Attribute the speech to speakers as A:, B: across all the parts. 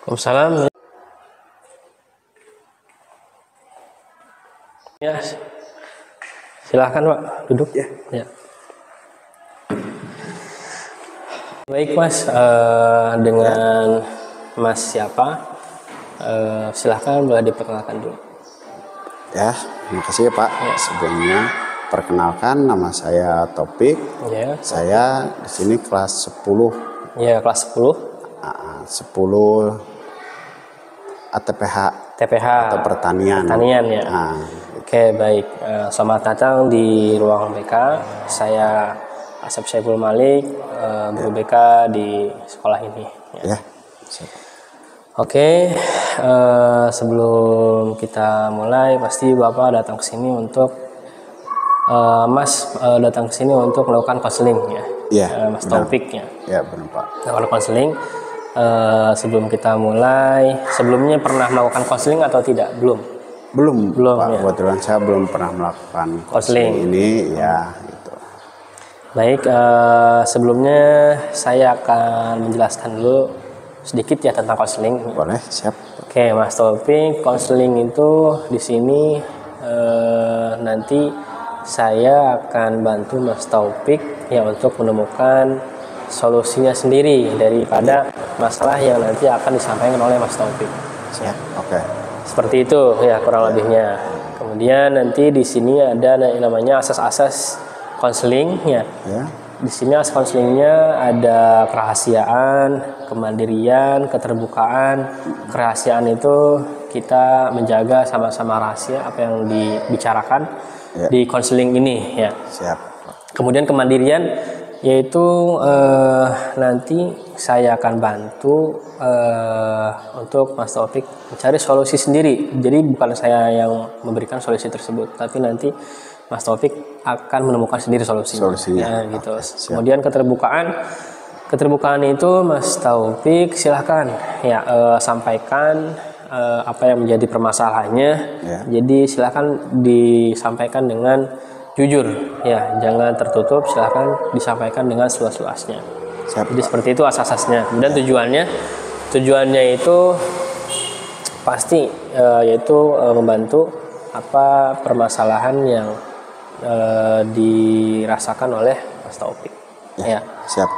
A: Waalaikumsalam. Ya, silahkan Pak, duduk ya. Ya. Baik Mas, dengan Mas siapa? Silahkan boleh diperkenalkan dulu.
B: Ya, terima kasih ya Pak. Sebelumnya perkenalkan, nama saya Topik.
A: Ya.
B: Saya di sini kelas 10.
A: Ya, kelas 10.
B: 10 ATPH.
A: TPH
B: Atau pertanian.
A: Pertanian ya. Oke, baik. Selamat datang di ruang BK. Saya Asep Syaiful Malik, guru BK di sekolah ini.
B: Ya.
A: Oke, sebelum kita mulai, pasti Bapak datang ke sini untuk Mas datang ke sini untuk melakukan konseling ya.
B: Iya.
A: Mas Taufik ya.
B: Ya, benar Pak.
A: Melakukan konseling. Sebelum kita mulai, sebelumnya pernah melakukan konseling atau tidak? Belum
B: Pak.
A: ya.
B: Kebetulan saya belum pernah melakukan konseling ini ya gitu.
A: Baik, sebelumnya saya akan menjelaskan dulu sedikit ya tentang konseling.
B: Boleh, siap.
A: Oke, Mas Taufik, konseling itu di sini nanti saya akan bantu Mas Taufik ya untuk menemukan solusinya sendiri daripada masalah yang nanti akan disampaikan oleh Mas Taufik.
B: Ya, oke.
A: Seperti itu ya kurang lebihnya. Kemudian nanti di sini ada namanya asas-asas konseling ya. Di sini asas konselingnya ada kerahasiaan, kemandirian, keterbukaan. Kerahasiaan itu kita menjaga sama-sama rahasia apa yang dibicarakan di konseling ini ya.
B: Siap.
A: Kemudian kemandirian yaitu nanti saya akan bantu untuk Mas Taufik mencari solusi sendiri. Jadi bukan saya yang memberikan solusi tersebut, tapi nanti Mas Taufik akan menemukan sendiri solusinya. Ya, gitu. Kemudian keterbukaan itu Mas Taufik silahkan ya sampaikan apa yang menjadi permasalahannya. Ya. Jadi silahkan disampaikan dengan jujur ya, jangan tertutup, silahkan disampaikan dengan seluas-luasnya. Jadi seperti itu asas-asasnya. Kemudian tujuannya itu pasti yaitu membantu apa permasalahan yang dirasakan oleh Mas Taufik. Ya.
B: Siap.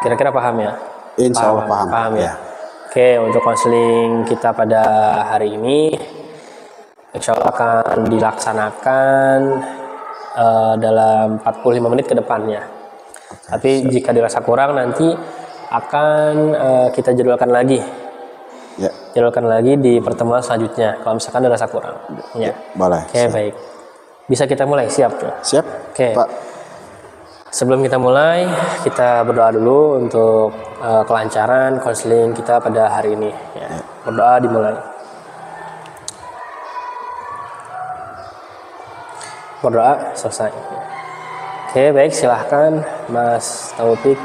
A: Kira-kira paham ya?
B: Insya Allah paham.
A: Paham ya. Oke, untuk konseling kita pada hari ini insya Allah akan dilaksanakan dalam 45 menit ke depannya. Tapi jika dirasa kurang nanti akan kita jadwalkan lagi. Ya. Jadwalkan lagi di pertemuan selanjutnya kalau misalkan dirasa kurang. Ya.
B: Boleh.
A: Oke, baik. Bisa kita mulai, siap ya?
B: Siap.
A: Oke.
B: Pak.
A: Sebelum kita mulai, kita berdoa dulu untuk kelancaran konseling kita pada hari ini. Ya. Berdoa dimulai. Berdoa selesai. Oke, baik, silahkan Mas Taufik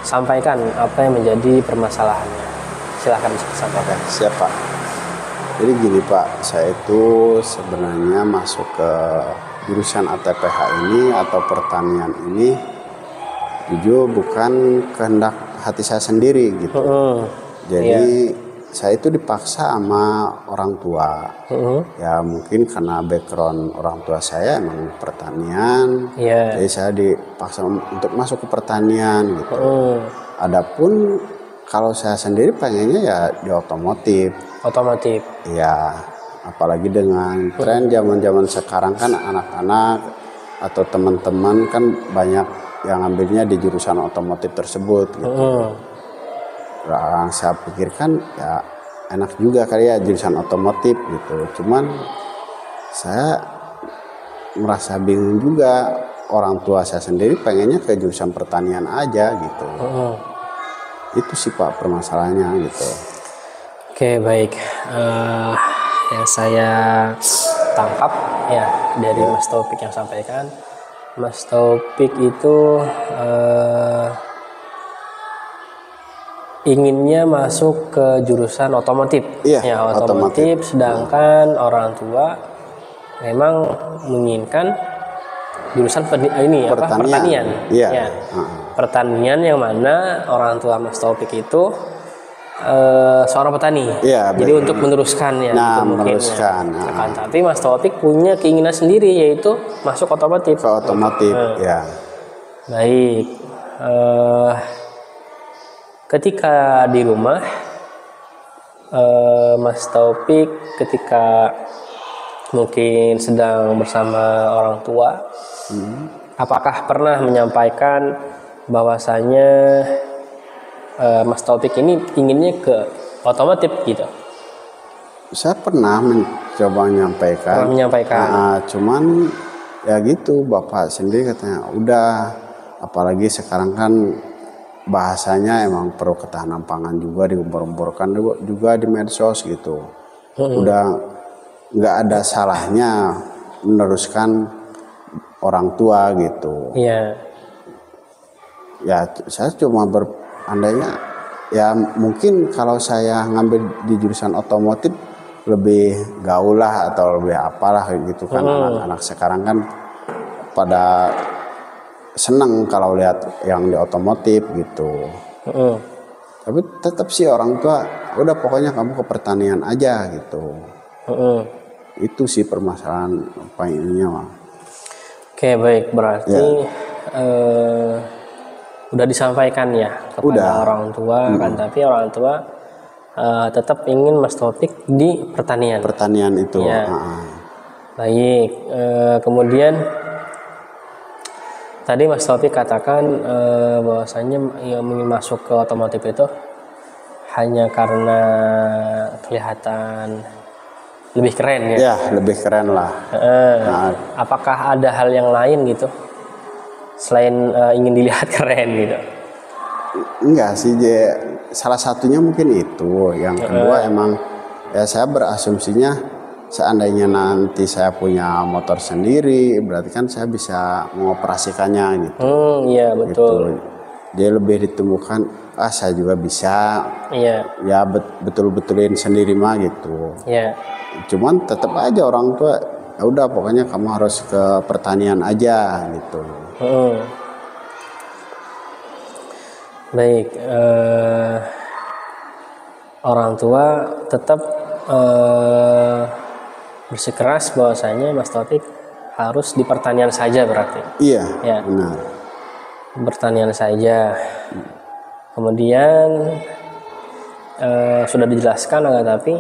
A: disampaikan apa yang menjadi permasalahannya. Silahkan disampaikan.
B: Siap Pak. Jadi gini Pak, saya itu sebenarnya masuk ke jurusan ATPH ini atau pertanian ini jujur bukan kehendak hati saya sendiri gitu. Jadi saya itu dipaksa sama orang tua. Ya mungkin karena background orang tua saya emang pertanian. Jadi saya dipaksa untuk masuk ke pertanian gitu. Adapun kalau saya sendiri pengennya ya di otomotif. Ya, apalagi dengan tren zaman-zaman sekarang kan anak-anak atau teman-teman kan banyak yang ambilnya di jurusan otomotif tersebut gitu. Saya pikirkan ya enak juga kali ya jurusan otomotif gitu. Cuman saya merasa bingung juga, orang tua saya sendiri pengennya ke jurusan pertanian aja gitu. Itu sih Pak permasalahannya gitu.
A: Oke, baik. Yang saya tangkap ya dari Mas Taufik yang sampaikan, Mas Taufik itu inginnya masuk ke jurusan otomotif. Ya, otomotif. Sedangkan orang tua memang menginginkan jurusan pertanian.
B: Ya.
A: Pertanian yang mana orang tua Mas Taufik itu seorang petani.
B: Iya,
A: Jadi
B: baik.
A: untuk meneruskan ya.
B: Nah,
A: itu mungkin
B: meneruskan.
A: ya. Akan tapi Mas Taufik punya keinginan sendiri yaitu masuk otomotif.
B: Ke otomotif, ya.
A: Baik. Ketika di rumah, Mas Taufik ketika mungkin sedang bersama orang tua, apakah pernah menyampaikan bahwasanya Mas Taufik ini inginnya ke otomotif gitu?
B: Saya pernah mencoba menyampaikan. Cuman ya gitu, Bapak sendiri katanya udah, apalagi sekarang kan bahasanya emang perlu ketahanan pangan juga, digembor-gemborkan juga di medsos gitu. Udah nggak ada salahnya meneruskan orang tua gitu.
A: Iya.
B: Ya saya cuma andainya ya mungkin kalau saya ngambil di jurusan otomotif lebih gaul lah atau lebih apalah gitu kan. Anak-anak sekarang kan pada seneng kalau lihat yang di otomotif gitu. Tapi tetap sih orang tua udah pokoknya kamu ke pertanian aja gitu. Itu sih permasalahan apa ininya mah.
A: Oke, baik, berarti udah disampaikan ya kepada orang tua kan, tapi orang tua tetap ingin Mas Taufik di pertanian.
B: Pertanian itu.
A: Ya. Baik, kemudian tadi Mas Taufik katakan bahwasanya yang ingin masuk ke otomotif itu hanya karena kelihatan lebih keren ya.
B: Ya, lebih keren lah.
A: Apakah ada hal yang lain gitu selain ingin dilihat keren gitu?
B: Enggak sih, salah satunya mungkin itu. Yang kedua emang ya saya berasumsinya seandainya nanti saya punya motor sendiri, berarti kan saya bisa mengoperasikannya gitu.
A: Iya betul.
B: Gitu. Dia lebih ditemukan, saya juga bisa.
A: Iya.
B: Ya betul-betulin sendiri mah gitu.
A: Iya.
B: Cuman tetap aja orang tua, ya udah pokoknya kamu harus ke pertanian aja gitu.
A: Baik, orang tua tetap bersikeras bahwasanya Mas Taufik harus di pertanian saja berarti.
B: Iya,
A: ya.
B: Benar.
A: Pertanian saja. Kemudian sudah dijelaskan, tapi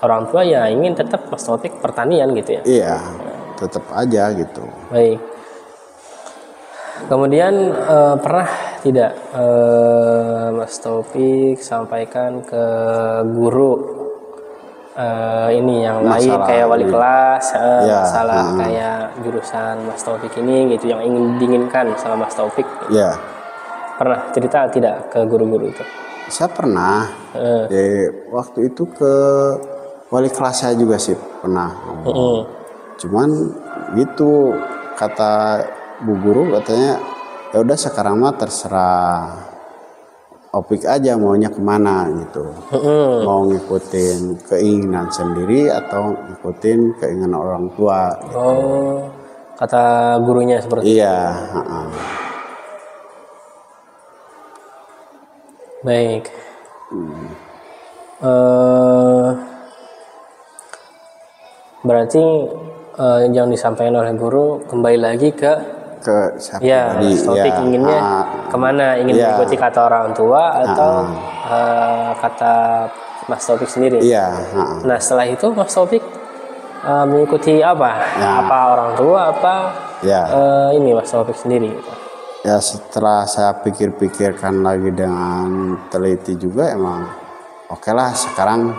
A: orang tua ya ingin tetap Mas Taufik pertanian gitu ya.
B: Iya, tetap aja gitu.
A: Baik. Kemudian pernah tidak Mas Taufik sampaikan ke guru ini yang lain kayak wali kelas, masalah kayak jurusan Mas Taufik ini gitu yang ingin diinginkan sama Mas Taufik?
B: Iya.
A: Pernah cerita tidak ke guru-guru itu?
B: Saya pernah. Waktu itu ke wali kelas saya juga sih pernah. Cuman gitu kata Bu Guru, katanya ya udah sekarang mah terserah Opik aja maunya kemana gitu. Mau ngikutin keinginan sendiri atau ngikutin keinginan orang tua gitu.
A: Kata gurunya seperti itu.
B: Iya.
A: Baik. Berarti yang disampaikan oleh guru kembali lagi ke Mas Taufik inginnya kemana? Ingin mengikuti kata orang tua atau kata Mas Taufik sendiri? Nah setelah itu Mas Taufik mengikuti apa? Apa orang tua? Apa ini Mas Taufik sendiri? Gitu.
B: Ya setelah saya pikir-pikirkan lagi dengan teliti juga, emang oke lah sekarang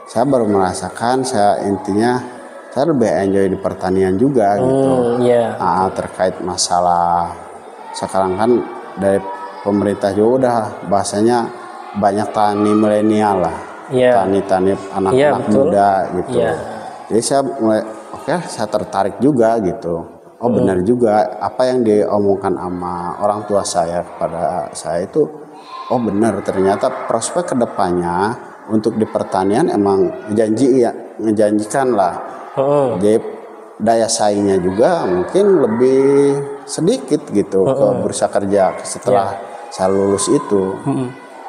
B: saya baru merasakan intinya saya lebih enjoy di pertanian juga gitu. Terkait masalah sekarang kan dari pemerintah juga udah bahasanya banyak tani milenial lah, tani anak-anak muda gitu. Jadi saya mulai saya tertarik juga gitu. Benar juga apa yang diomongkan sama orang tua saya kepada saya itu, benar, ternyata prospek kedepannya untuk di pertanian emang menjanjikan lah. Jadi daya saingnya juga mungkin lebih sedikit gitu ke bursa kerja setelah saya lulus itu.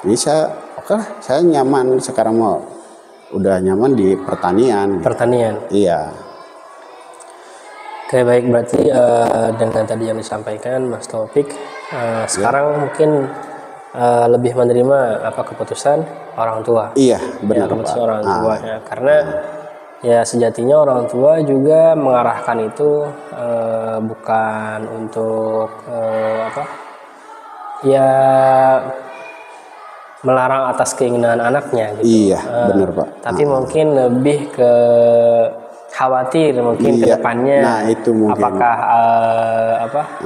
B: Jadi saya oke lah, saya nyaman sekarang mau udah nyaman di pertanian.
A: Pertanian.
B: Iya.
A: Oke, baik, berarti dengan tadi yang disampaikan Mas Taufik, sekarang mungkin lebih menerima apa keputusan orang tua.
B: Iya, benar,
A: ya, keputusan
B: Pak.
A: orang tua ya, karena ya sejatinya orang tua juga mengarahkan itu bukan untuk apa ya melarang atas keinginan anaknya gitu.
B: Iya, benar, Pak.
A: Tapi mungkin lebih ke khawatir mungkin ke depannya,
B: Nah, itu mungkin.
A: apakah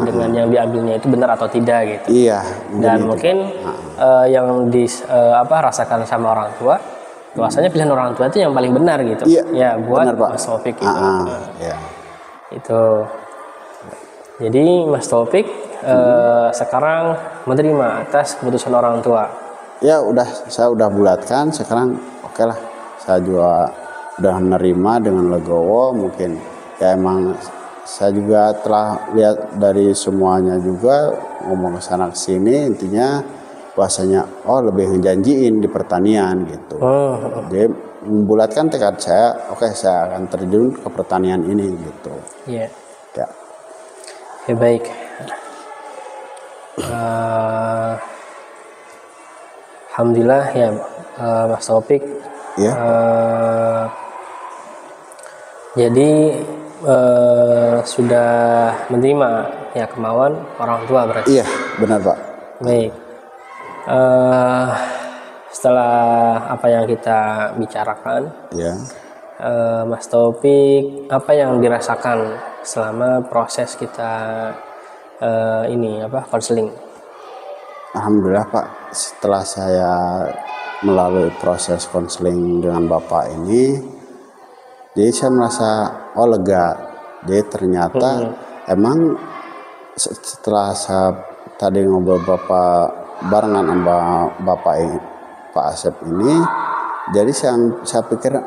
A: dengan yang diambilnya itu benar atau tidak gitu.
B: Iya,
A: Dan
B: itu,
A: mungkin yang rasakan sama orang tua, bahwasanya pilihan orang tua itu yang paling benar gitu.
B: Iya,
A: ya buat
B: benar, Pak.
A: Mas Taufik gitu.
B: Iya.
A: Itu. Jadi Mas Taufik sekarang menerima atas keputusan orang tua.
B: Ya saya udah bulatkan, sekarang oke lah, saya juga udah menerima dengan legowo. Mungkin ya emang saya juga telah lihat dari semuanya juga, ngomong ke sana ke sini, intinya bahasanya lebih ngejanjiin di pertanian gitu. Jadi membulatkan tekad saya, oke, saya akan terjun ke pertanian ini gitu.
A: Iya.
B: Ya.
A: Oke, baik. Alhamdulillah ya Mas Taufik.
B: Ya.
A: Jadi sudah menerima ya kemauan orang tua berarti.
B: Iya, benar, Pak.
A: Baik. Setelah apa yang kita bicarakan,
B: Ya.
A: Mas Taufik, apa yang dirasakan selama proses kita konseling?
B: Alhamdulillah, Pak, setelah saya melalui proses konseling dengan Bapak ini, jadi saya merasa lega. Jadi ternyata emang setelah saya tadi ngobrol barengan sama Bapak Pak Asep ini, jadi saya pikir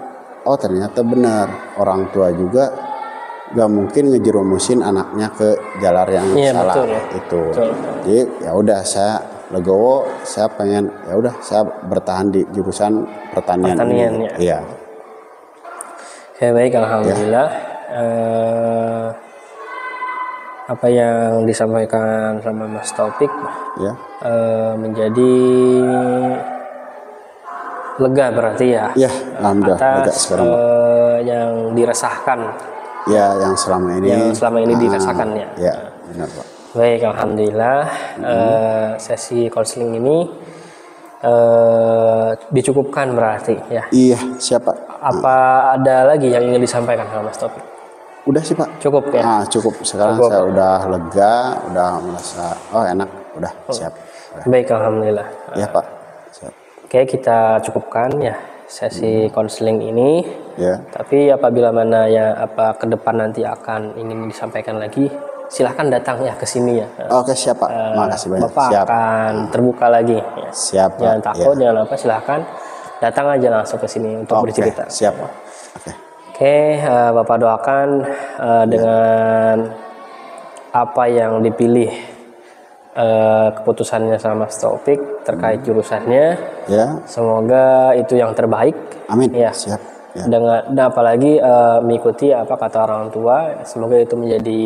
B: ternyata benar, orang tua juga gak mungkin ngejerumusin anaknya ke jalan yang salah.
A: Betul, ya.
B: Itu.
A: Betul.
B: Jadi ya udah, saya legowo, saya pengen ya udah saya bertahan di jurusan pertanian ini.
A: Ya.
B: Iya.
A: Oke, baik, alhamdulillah. Apa yang disampaikan sama Mas Taufik
B: Ya.
A: Menjadi lega berarti ya.
B: Ya, alhamdulillah lega
A: Atas
B: sekarang, Pak.
A: yang diresahkan.
B: Ya, yang selama ini
A: dirasakan ya.
B: Ya, benar, Pak.
A: Baik, alhamdulillah. Sesi konseling ini dicukupkan berarti ya.
B: Iya, siapa?
A: Apa ada lagi yang ingin disampaikan sama Mas Taufik?
B: Udah sih, Pak.
A: Cukup ya.
B: Cukup. Sekarang
A: Cukup.
B: saya udah lega, udah merasa enak, udah siap. Udah.
A: Baik, alhamdulillah.
B: Ya, Pak. Siap.
A: Oke, kita cukupkan ya sesi konseling ini.
B: Ya.
A: Tapi apabila mana ya ke depan nanti akan ingin disampaikan lagi, silahkan datang ya ke sini ya.
B: Oke, siap, Pak. Makasih banyak.
A: Bapak
B: Siap.
A: akan terbuka lagi. Ya.
B: Siap, Pak.
A: Jangan takut,
B: Ya.
A: jangan apa, silahkan datang aja langsung ke sini untuk bercerita.
B: Siap, Pak. Oke.
A: Oke, Bapak doakan dengan apa yang dipilih keputusannya sama Mas Taufik terkait jurusannya.
B: Ya.
A: Semoga itu yang terbaik.
B: Amin.
A: Ya.
B: Siap. Ya.
A: Dan apalagi mengikuti apa kata orang tua, semoga itu menjadi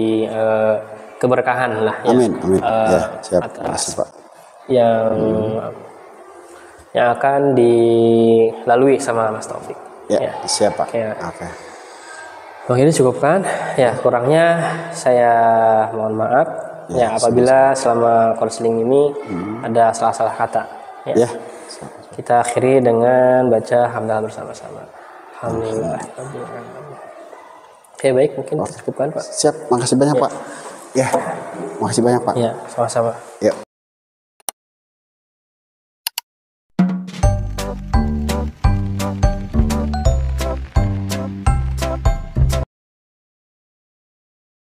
A: keberkahan lah ya.
B: Amin. Ya, siap. Makasih, Pak.
A: Yang akan dilalui sama Mas Taufik.
B: Ya, siap, Pak.
A: Oke. Oke, ini cukupkan. Ya, kurangnya saya mohon maaf. Ya, apabila selama konseling ini ada salah-salah kata. Ya. Kita akhiri dengan baca hamdalah bersama-sama. Alhamdulillah. Oke, baik, mungkin cukupkan, Pak.
B: Siap, makasih banyak, Pak. Ya, makasih banyak, Pak.
A: Ya, sama-sama.
B: Ya.